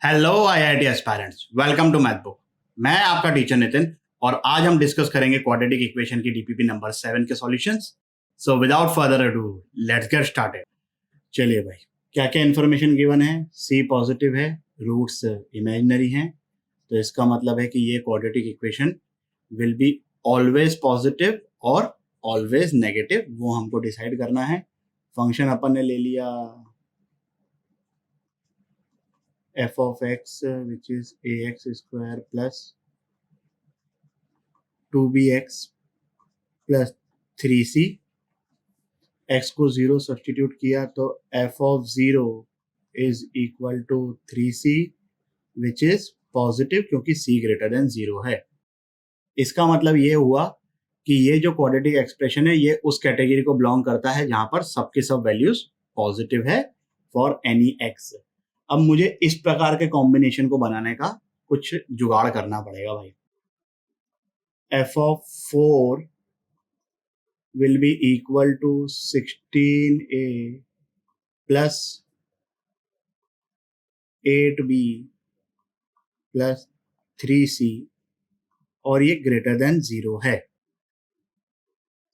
Hello IIT aspirants, welcome to math book. मैं आपका teacher Nitin और आज हम डिस्कस करेंगे क्वाड्रेटिक इक्वेशन की डीपीपी नंबर 7 के solutions. So without further ado let's get started. चलिए भाई, क्या क्या इन्फॉर्मेशन गिवन है। सी पॉजिटिव है, रूट्स इमेजिनरी हैं, तो इसका मतलब है कि ये quadratic equation will be always positive और ऑलवेज नेगेटिव, वो हमको डिसाइड करना है। फंक्शन अपन ने ले लिया f of x, which is ax square plus 2bx plus 3c। x को 0 सब्सटीट्यूट किया तो f of 0 is equal to 3c which is positive, क्योंकि c ग्रेटर देन 0 है। इसका मतलब ये हुआ कि ये जो क्वाड्रेटिक एक्सप्रेशन है ये उस कैटेगरी को बिलोंग करता है जहां पर सबके सब वैल्यूज पॉजिटिव है फॉर एनी x। अब मुझे इस प्रकार के कॉम्बिनेशन को बनाने का कुछ जुगाड़ करना पड़ेगा भाई। f of 4 will be equal to 16a plus 8b plus 3c और ये ग्रेटर देन 0 है।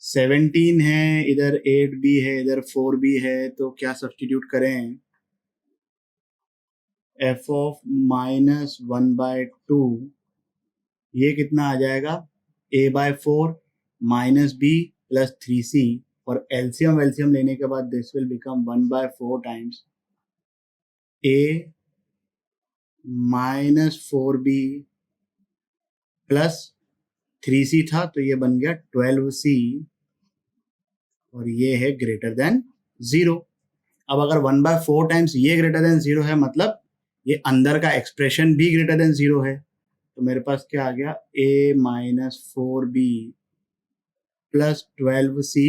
17 है, इधर 8b है, इधर 4b है, तो क्या सब्सटीट्यूट करें। f of -1/2 ये कितना आ जाएगा, a/4 minus b plus 3c, और एलसीएम लेने के बाद this will become 1/4 times a -4b plus 3c था, तो ये बन गया 12c और ये है ग्रेटर देन 0। अब अगर 1/4 टाइम्स ये ग्रेटर देन 0 है, मतलब ये अंदर का एक्सप्रेशन भी ग्रेटर देन 0 है, तो मेरे पास क्या आ गया, a -4b plus 12c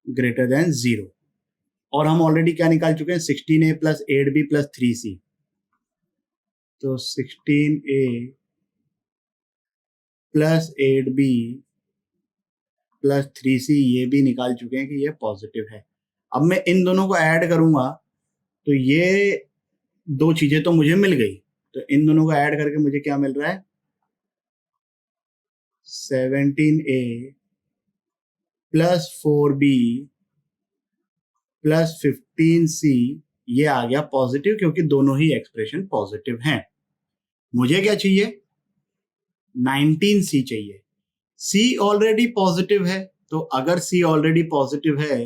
greater than 0। और हम ऑलरेडी क्या निकाल चुके हैं, 16a plus 8b plus 3c, तो 16a plus 8b plus 3c ये भी निकाल चुके हैं कि ये पॉजिटिव है। अब मैं इन दोनों को ऐड करूंगा तो ये दो चीजें तो मुझे मिल गई, तो इन दोनों को ऐड करके मुझे क्या मिल रहा है, 17a plus 4b plus 15c ये आ गया पॉजिटिव, क्योंकि दोनों ही एक्सप्रेशन पॉजिटिव हैं। मुझे क्या चाहिए, 19c चाहिए। c ऑलरेडी पॉजिटिव है, तो अगर c ऑलरेडी पॉजिटिव है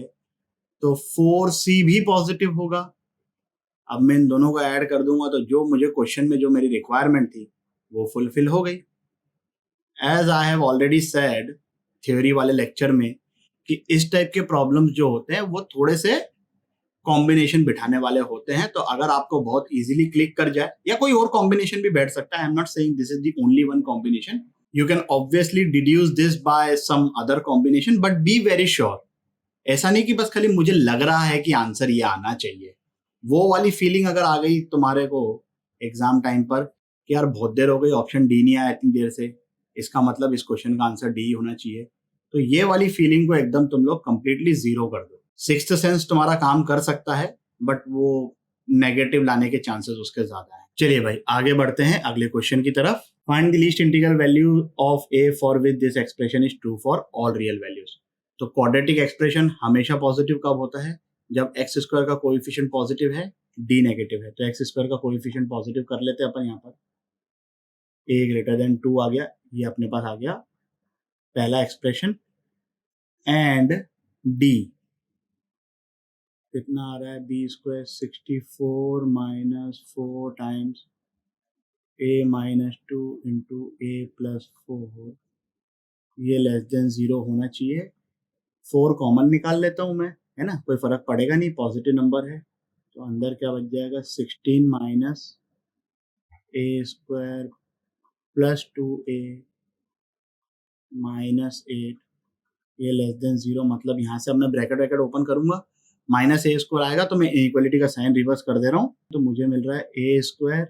तो 4c भी पॉजिटिव होगा। अब मैं इन दोनों को ऐड कर दूंगा तो जो मुझे क्वेश्चन में जो मेरी रिक्वायरमेंट थी वो फुलफिल हो गई। As I have already said theory वाले लेक्चर में कि इस टाइप के प्रॉब्लम्स जो होते हैं वो थोड़े से कॉम्बिनेशन बिठाने वाले होते हैं, तो अगर आपको बहुत इजीली क्लिक कर जाए, या कोई और कॉम्बिनेशन भी बैठ सकता है, I am not saying this is the only one combination, you can obviously deduce this by some other combination, but be very sure. ऐसा नहीं कि बस खाली मुझे लग रहा है कि आंसर ये आना चाहिए। वो वाली फीलिंग अगर आ गई तुम्हारे को एग्जाम टाइम पर कि यार बहुत देर हो गई, ऑप्शन डी नहीं आया इतनी देर से, इसका मतलब इस क्वेश्चन का आंसर डी होना चाहिए, तो ये वाली फीलिंग को एकदम तुम लोग कंप्लीटली जीरो कर दो। सिक्स्थ सेंस तुम्हारा काम कर सकता है, बट वो नेगेटिव लाने के चांसेस उसके ज्यादा है। चलिए भाई आगे बढ़ते हैं अगले क्वेश्चन की तरफ। Find the least integral value of a for which this expression is true for all real values. तो क्वाड्रेटिक एक्सप्रेशन हमेशा पॉजिटिव कब होता है, जब एक्स स्क्वायर का कोएफिशिएंट पॉजिटिव है, डी नेगेटिव है। तो एक्स स्क्वायर का कोएफिशिएंट पॉजिटिव कर लेते हैं अपन, यहाँ पर a ग्रेटर देन 2 आ गया, ये अपने पास आ गया पहला एक्सप्रेशन, एंड d कितना आ रहा है, B square 64 minus 4 times a minus 2 into a plus 4, ये लेस देन 0 होना चाहिए। 4 कॉमन निकाल लेता हूँ मैं, है ना, कोई फर्क पड़ेगा नहीं, पॉजिटिव नंबर है, तो अंदर क्या बच जाएगा, 16 minus a square plus 2a minus 8, ये लेस देन 0, मतलब यहाँ से अब मैं ब्रैकेट ओपन करूंगा, माइनस ए स्क्वायर आएगा तो मैं इक्वलिटी का साइन रिवर्स कर दे रहा हूँ, तो मुझे मिल रहा है a square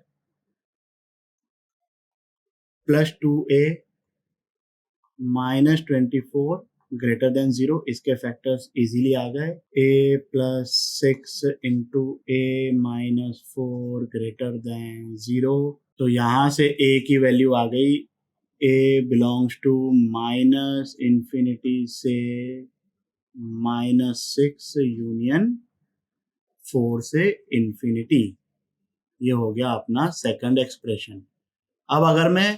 plus 2a minus 24 greater than 0, इसके फैक्टर्स इजीली आ गए, a plus 6 into a minus 4 greater than 0। तो यहाँ से a की वैल्यू आ गई, a belongs to minus infinity से -6 यूनियन 4 से इंफिनिटी। ये हो गया अपना सेकंड एक्सप्रेशन। अब अगर मैं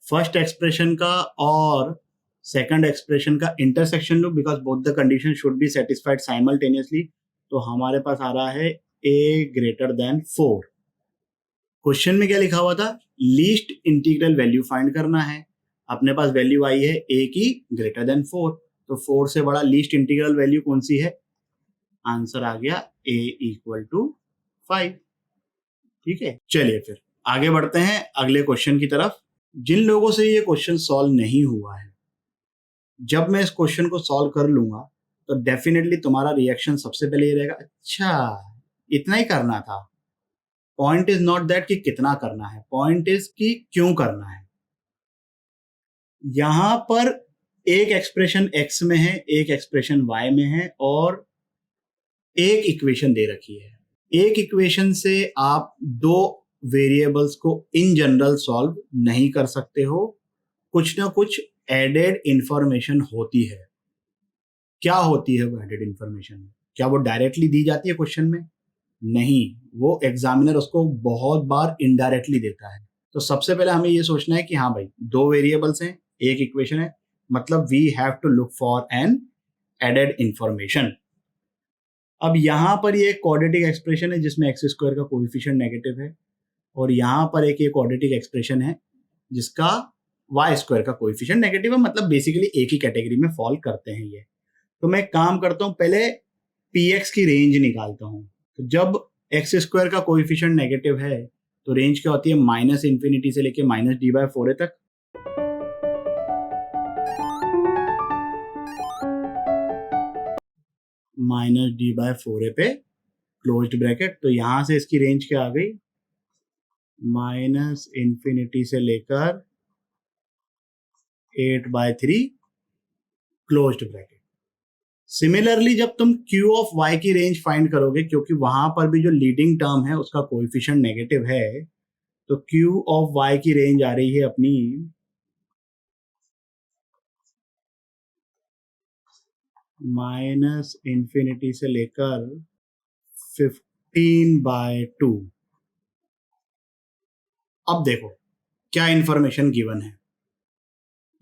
फर्स्ट एक्सप्रेशन का और सेकंड एक्सप्रेशन का इंटरसेक्शन लूं, because both the condition should be satisfied simultaneously, तो हमारे पास आ रहा है a ग्रेटर देन 4। क्वेश्चन में क्या लिखा हुआ था, लीस्ट इंटीग्रल वैल्यू फाइंड करना है। अपने पास वैल्यू आई है a की ग्रेटर देन 4, तो 4 से बड़ा लीस्ट इंटीग्रल वैल्यू कौन सी है, आंसर आ गया a इक्वल टू 5। ठीक है, चलिए फिर आगे बढ़ते हैं अगले क्वेश्चन की तरफ। जिन लोगों से ये क्वेश्चन सॉल्व नहीं हुआ है, जब मैं इस क्वेश्चन को सॉल्व कर लूंगा तो डेफिनेटली तुम्हारा रिएक्शन सबसे पहले ये रहेगा, अच्छा इतना ही करना था। पॉइंट इज नॉट दैट कि कितना करना है, पॉइंट इज कि क्यों करना है। यहां पर एक एक्सप्रेशन x में है, एक एक्सप्रेशन y में है, और एक इक्वेशन दे रखी है। एक इक्वेशन से आप दो वेरिएबल्स को इन जनरल सॉल्व नहीं कर सकते हो, कुछ ना कुछ एडेड इंफॉर्मेशन होती है। क्या होती है वो एडेड इंफॉर्मेशन, क्या वो डायरेक्टली दी जाती है क्वेश्चन में, नहीं, वो एग्जामिनर उसको बहुत बार इनडायरेक्टली देता है। तो सबसे पहले हमें ये सोचना है कि हाँ भाई, दो वेरिएबल्स हैं, एक इक्वेशन है, मतलब we have to look for an added information. अब यहां पर ये क्वाड्रेटिक एक्सप्रेशन है जिसमें एक्स स्क्वायर का कोएफिशिएंट नेगेटिव है, और यहां पर एक ये क्वाड्रेटिक एक्सप्रेशन है जिसका वाई स्क्वायर का कोएफिशिएंट नेगेटिव है, मतलब बेसिकली एक ही कैटेगरी में फॉल करते हैं ये। तो मैं काम करता हूं, पहले px की रेंज निकालता हूं। तो जब एक्स स्क्वायर का कोएफिशिएंट नेगेटिव है तो रेंज क्या होती है, माइनस इंफिनिटी से लेके -d/4a तक। -d/4a पे क्लोज्ड ब्रैकेट, तो यहां से इसकी रेंज क्या आ गई, माइनस इंफिनिटी से लेकर 8/3 क्लोज्ड ब्रैकेट। सिमिलरली जब तुम q ऑफ y की रेंज फाइंड करोगे, क्योंकि वहां पर भी जो लीडिंग टर्म है उसका कोएफिशिएंट नेगेटिव है, तो q ऑफ y की रेंज आ रही है अपनी माइनस इंफिनिटी से लेकर 15/2। अब देखो क्या इंफॉर्मेशन गिवन है,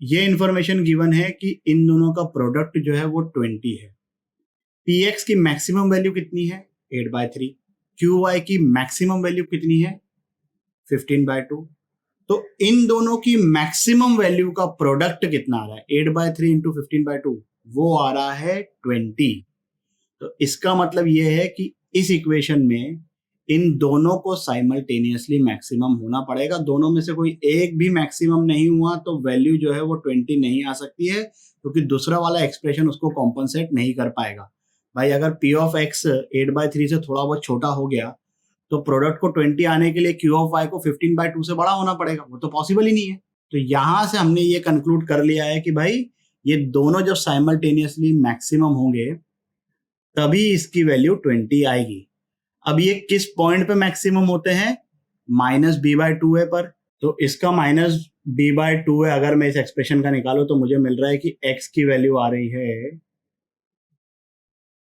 ये इंफॉर्मेशन गिवन है कि इन दोनों का प्रोडक्ट जो है वो 20 है। px की मैक्सिमम वैल्यू कितनी है, 8/3। qy की मैक्सिमम वैल्यू कितनी है, 15/2। तो इन दोनों की मैक्सिमम वैल्यू का प्रोडक्ट कितना आ रहा है, 8/3 इंटू 15/2, वो आ रहा है 20। तो इसका मतलब ये है कि इस इक्वेशन में इन दोनों को साइमल्टेनियसली मैक्सिमम होना पड़ेगा। दोनों में से कोई एक भी मैक्सिमम नहीं हुआ तो वैल्यू जो है वो 20 नहीं आ सकती है, क्योंकि दूसरा वाला एक्सप्रेशन उसको कॉम्पनसेट नहीं कर पाएगा। भाई अगर p ऑफ x 8/3 से थोड़ा बहुत छोटा हो गया तो प्रोडक्ट को 20 आने के लिए q ऑफ y को 15/2 से बड़ा होना पड़ेगा, वो तो पॉसिबल ही नहीं है। तो यहां से हमने ये कंक्लूड कर लिया है कि भाई ये दोनों जब साइमल्टेनियसली मैक्सिमम होंगे तभी इसकी वैल्यू 20 आएगी। अब ये किस पॉइंट पे मैक्सिमम होते हैं, -b/2a पर। तो इसका -b/2a अगर मैं इस एक्सप्रेशन का निकालूं तो मुझे मिल रहा है कि x की वैल्यू आ रही है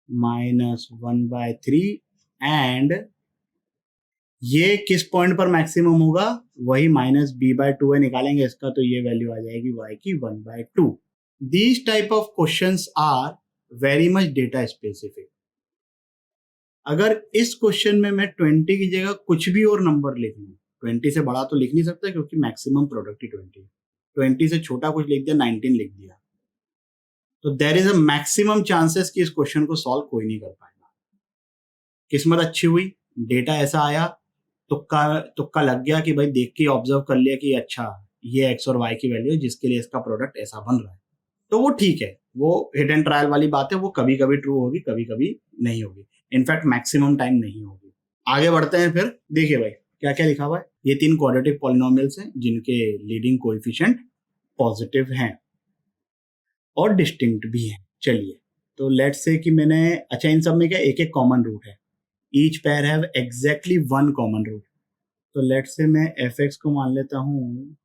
-1/3, एंड ये किस पॉइंट पर मैक्सिमम होगा, वही -b/2a निकालेंगे इसका, तो ये वैल्यू आ जाएगी y की 1/2। These type of questions are very much data specific. अगर इस क्वेश्चन में मैं 20 की जगह कुछ भी और नंबर लिख लूं, 20 से बड़ा तो लिख नहीं सकता क्योंकि मैक्सिमम प्रोडक्ट ही 20 है, 20 से छोटा कुछ लिख दिया, 19 लिख दिया, तो there is a maximum chances कि इस क्वेश्चन को सॉल्व कोई नहीं कर पाएगा। किस्मत अच्छी हुई, डेटा ऐसा आया, तुक्का लग गया कि भाई देख के ऑब्जर्व कर लिया कि अच्छा ये x और y की वैल्यू है जिसके लिए इसका प्रोडक्ट ऐसा बन रहा है, तो वो ठीक है, वो हिट एंड ट्रायल वाली बात है, वो कभी कभी ट्रू होगी, कभी कभी नहीं होगी, इनफैक्ट मैक्सिमम टाइम नहीं होगी। आगे बढ़ते हैं फिर, देखिए भाई क्या क्या लिखा हुआ है। ये 3 क्वाड्रेटिक पॉलिनोमियल्स हैं जिनके लीडिंग कोएफिशिएंट पॉजिटिव हैं। और डिस्टिंक्ट भी है। चलिए, तो लेट्स से कि मैंने, अच्छा इन सब में क्या एक एक कॉमन रूट है, each pair have exactly one common root. तो लेट्स से मैं एफ एक्स को मान लेता हूँ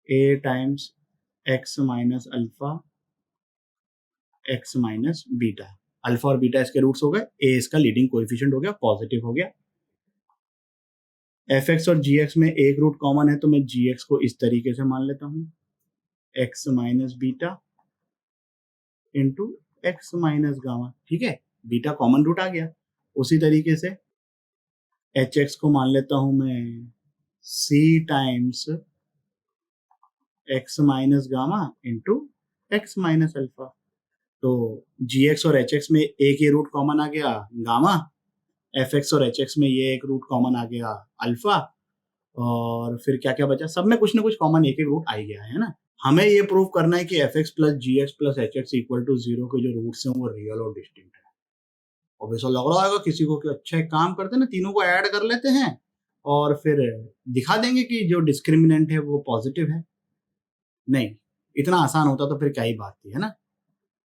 a times x minus alpha x minus beta. Alpha और बीटा इसके रूट्स हो गए, ए इसका लीडिंग कोएफिशिएंट हो गया, पॉजिटिव हो गया। एफ एक्स और जी एक्स में एक रूट कॉमन है, तो मैं जी एक्स को इस तरीके से मान लेता हूँ, x minus beta into x minus gamma. ठीक है, बीटा कॉमन रूट आ गया। उसी तरीके से एच एक्स को मान लेता हूं मैं c times x minus gamma into x minus alpha. तो जी एक्स और एच एक्स में एक ये रूट कॉमन आ गया गामा, एफ एक्स और एच एक्स में ये एक रूट कॉमन आ गया अल्फा, और फिर क्या क्या बचा, सब में कुछ ना कुछ कॉमन एक एक रूट आ ही गया है ना। हमें ये प्रूव करना है कि F x plus ji x plus H X equal to zero के जो रूट्स हैं वो रियल और डिस्टिंक्ट है। अब ऐसा लग रहा होगा किसी को कि अच्छा एक काम करते हैं ना, तीनों को ऐड कर लेते हैं और फिर दिखा देंगे कि जो डिस्क्रिमिनेंट है वो पॉजिटिव है। नहीं, इतना आसान होता तो फिर क्या ही बात थी, है ना।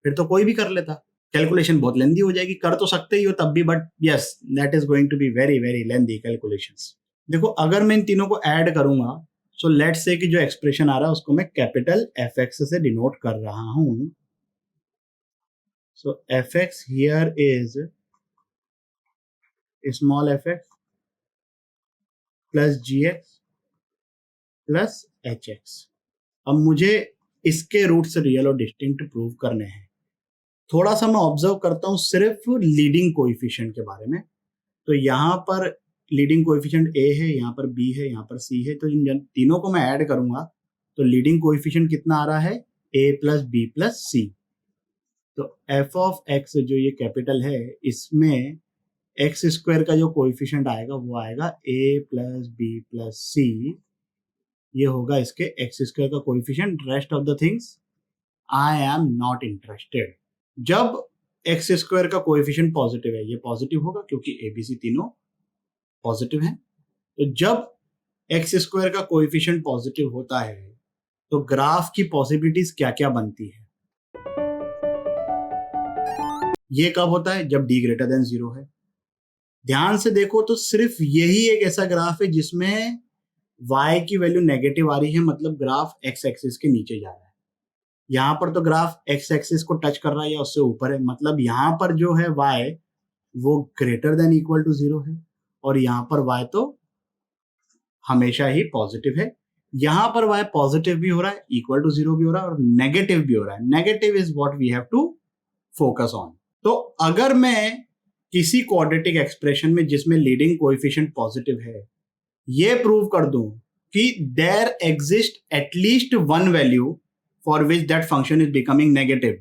फिर तो कोई भी कर लेता, कैलकुलेशन बहुत लेंदी हो जाएगी। कर तो सकते ही हो तब भी, but yes that is going to be very very lengthy calculations. देखो, अगर मैं इन तीनों को ऐड करूंगा, सो लेट्स से कि जो एक्सप्रेशन आ रहा है उसको मैं कैपिटल एफ एक्स से डिनोट कर रहा हूं। So f x here is small f x plus ji x plus H x. अब मुझे इसके रूट्स रियल और डिस्टिंक्ट प्रूव करने हैं। थोड़ा सा मैं ऑब्जर्व करता हूं सिर्फ लीडिंग कोएफिशिएंट के बारे में। तो यहाँ पर लीडिंग कोएफिशिएंट ए है, यहाँ पर बी है, यहाँ पर सी है। तो इन तीनों को मैं ऐड करूंगा तो लीडिंग कोएफिशिएंट कितना आ रहा है, ए प्लस बी प्लस सी। तो एफ ऑफ एक्स जो ये कैपिटल है, इसमें एक्स स्क्वायर का जो कोएफिशिएंट आएगा वो आएगा ए प्लस बी प्लस सी। ये होगा इसके एक्स स्क्वायर का coefficient. Rest of the things I am not interested. जब एक्स स्क्वायर का कोएफिशिएंट पॉजिटिव है, ये पॉजिटिव होगा क्योंकि एबीसी तीनों पॉजिटिव हैं। तो जब एक्स स्क्वायर का कोएफिशिएंट पॉजिटिव होता है तो ग्राफ की पॉसिबिलिटीज क्या क्या बनती है। ये कब होता है, जब डी ग्रेटर देन जीरो है। ध्यान से देखो तो सिर्फ यही एक ऐसा ग्राफ है जिसमें y की वैल्यू नेगेटिव आ रही है, मतलब ग्राफ x एक्सिस के नीचे जा रहा है। यहाँ पर तो ग्राफ x एक्सिस को टच कर रहा है या उससे ऊपर है, मतलब यहाँ पर जो है y वो greater than equal to zero है, और यहाँ पर y तो हमेशा ही पॉजिटिव है। यहाँ पर y पॉजिटिव भी हो रहा है, इक्वल टू जीरो भी हो रहा है, और नेगेटिव भी हो रहा है। Negative is what we have to focus on. तो अगर मैं किसी क्वाड्रेटिक एक्सप्रेशन में जिसमें लीडिंग कोएफिशिएंट पॉजिटिव है, ये प्रूव कर दूं कि there exist at least one value for which that function is becoming negative,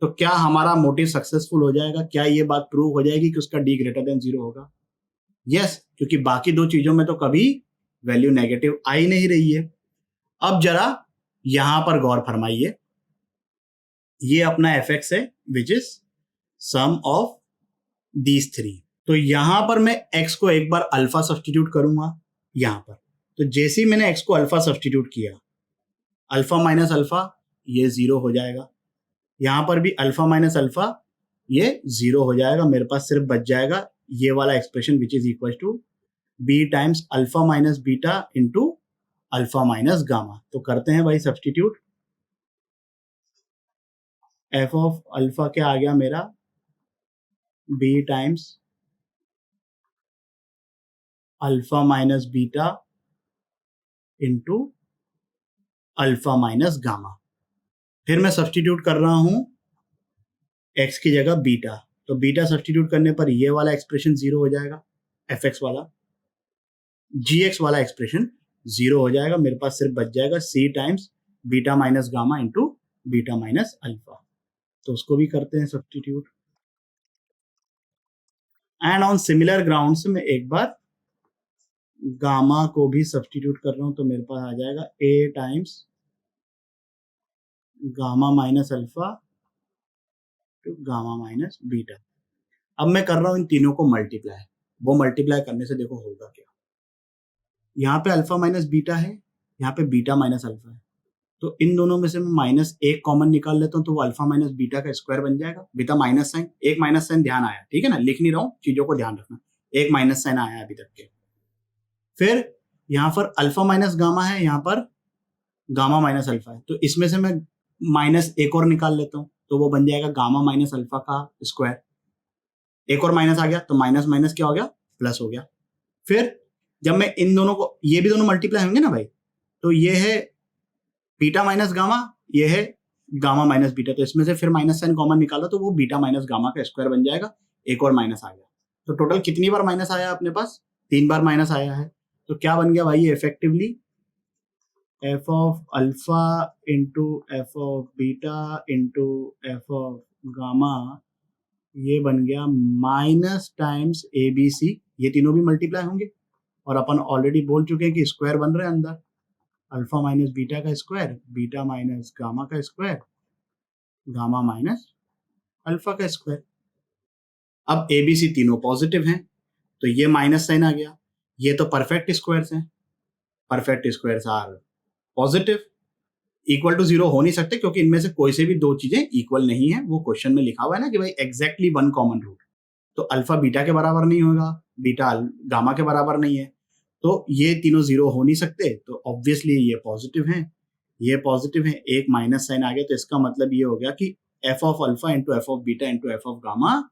तो क्या हमारा मोटिव सक्सेसफुल हो जाएगा? क्या ये बात प्रूव हो जाएगी कि उसका डी ग्रेटर देन जीरो होगा? यस, क्योंकि बाकी दो चीजों में तो कभी वैल्यू नेगेटिव आ ही नहीं रही है। अब जरा यहां पर गौर फरमाइए, ये अपना एफ एक्स है which is sum of these three. तो यहां पर मैं x को एक बार अल्फा सब्सटीट्यूट करूंगा यहां पर। तो जैसे ही मैंने x को अल्फा सब्सटीट्यूट किया, अल्फा माइनस अल्फा ये जीरो हो जाएगा। यहां पर भी अल्फा माइनस अल्फा ये जीरो हो जाएगा। मेरे पास सिर्फ बच जाएगा ये वाला expression which is equal to B times alpha minus beta into alpha minus gamma. तो करते हैं भाई सब्सटीट्यूट। एफ ऑफ अल्फा क्या आ गया मेरा, B times alpha minus beta into alpha minus gamma. फिर मैं सब्सटीट्यूट कर रहा हूं x की जगह बीटा। तो बीटा सब्सटीट्यूट करने पर ये वाला एक्सप्रेशन जीरो हो जाएगा, एफ एक्स वाला। जी एक्स वाला एक्सप्रेशन जीरो हो जाएगा। मेरे पास सिर्फ बच जाएगा c times beta minus gamma into beta minus alpha. तो उसको भी करते हैं substitute. And on similar grounds में एक बार गामा को भी सब्सटीट्यूट कर रहा हूं, तो मेरे पास आ जाएगा a times gamma minus alpha to gamma minus beta. अब मैं कर रहा हूं इन तीनों को मल्टीप्लाई। वो मल्टीप्लाई करने से देखो होगा क्या। यहाँ पे अल्फा माइनस बीटा है, यहाँ पे बीटा माइनस अल्फा है। तो इन दोनों में से मैं -1 कॉमन निकाल लेता हूँ, तो वो अल्फा माइनस बीटा का स्क्वायर बन जाएगा विद माइनस साइन। एक माइनस साइन ध्यान आया, ठीक है ना, लिख नहीं रहा हूँ, चीजों को ध्यान रखना। एक माइनस साइन आया अभी तक के। फिर यहाँ पर अल्फा माइनस गामा है, यहाँ पर गामा माइनस अल्फा है, तो इसमें से मैं माइनस एक और निकाल लेता हूँ, तो वो बन जाएगा गामा माइनस अल्फा का स्क्वायर। एक और माइनस आ गया तो माइनस माइनस क्या हो गया, प्लस हो गया। फिर जब मैं इन दोनों को, ये भी दोनों मल्टीप्लाई होंगे ना भाई, तो ये है बीटा माइनस गामा, ये है गामा माइनस बीटा, तो इसमें से फिर माइनस साइन कॉमन निकाला तो वो बीटा माइनस गामा का स्क्वायर बन जाएगा। एक और माइनस आ गया, तो टोटल कितनी बार माइनस आया अपने पास, 3 बार माइनस आया है। तो क्या बन गया भाई, effectively F of alpha into F of beta into F of gamma, ये बन गया minus times A B C. ये तीनों भी मल्टीप्लाई होंगे, और अपन ऑलरेडी बोल चुके हैं कि स्क्वायर बन रहे हैं अंदर, अल्फा माइनस बीटा का स्क्वायर, बीटा माइनस गामा का स्क्वायर, गामा माइनस अल्फा का स्क्वायर। अब ए बी सी तीनों पॉजिटिव हैं, तो ये माइनस साइन आ गया। ये तो परफेक्ट स्क्वायर्स हैं, perfect squares are positive, equal to 0 हो नहीं सकते, क्योंकि इनमें से कोई से भी दो चीजें इक्वल नहीं है। वो क्वेश्चन में लिखा हुआ है ना कि भाई एग्जैक्टली 1 कॉमन रूट, तो अल्फा बीटा के बराबर नहीं होगा, बीटा गामा के बराबर नहीं है, तो ये तीनों 0 हो नहीं सकते, तो ऑब्वियसली ये पॉजिटिव हैं, ये पॉजिटिव हैं। एक माइनस साइन आ गया, तो इसका मतलब ये हो गया कि F of alpha into F of beta into F of gamma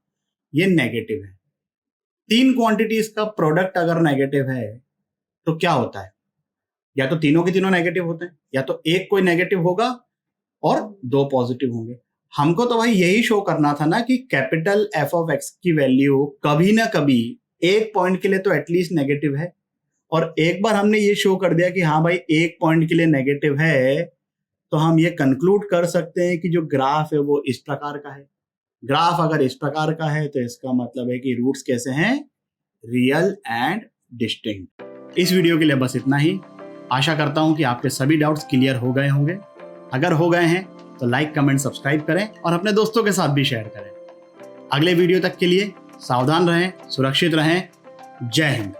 ये नेगेटिव है। 3 क्वांटिटीज का प्रोडक्ट अगर नेगेटिव है तो क्या होता है, या तो तीनों के तीनों नेगेटिव होते हैं, या तो एक कोई नेगेटिव होगा और 2 पॉजिटिव होंगे। हमको तो भाई यही शो करना था ना कि कैपिटल एफ ऑफ एक्स की वैल्यू कभी ना कभी एक पॉइंट के लिए तो एटलीस्ट नेगेटिव है, और एक बार हमने ये शो कर दिया कि हाँ भाई एक पॉइंट के लिए नेगेटिव है, तो हम ये कंक्लूड कर सकते हैं कि जो ग्राफ है वो इस प्रकार का है। ग्राफ अगर इस प्रकार का है तो इसका मतलब है कि रूट्स कैसे हैं, रियल एंड डिस्टिंक्ट। इस वीडियो के लिए बस इतना ही। आशा करता हूं कि आपके सभी डाउट्स क्लियर हो गए होंगे। अगर हो गए हैं तो लाइक, कमेंट, सब्सक्राइब करें और अपने दोस्तों के साथ भी शेयर करें। अगले वीडियो तक के लिए सावधान रहें, सुरक्षित रहें। जय हिंद।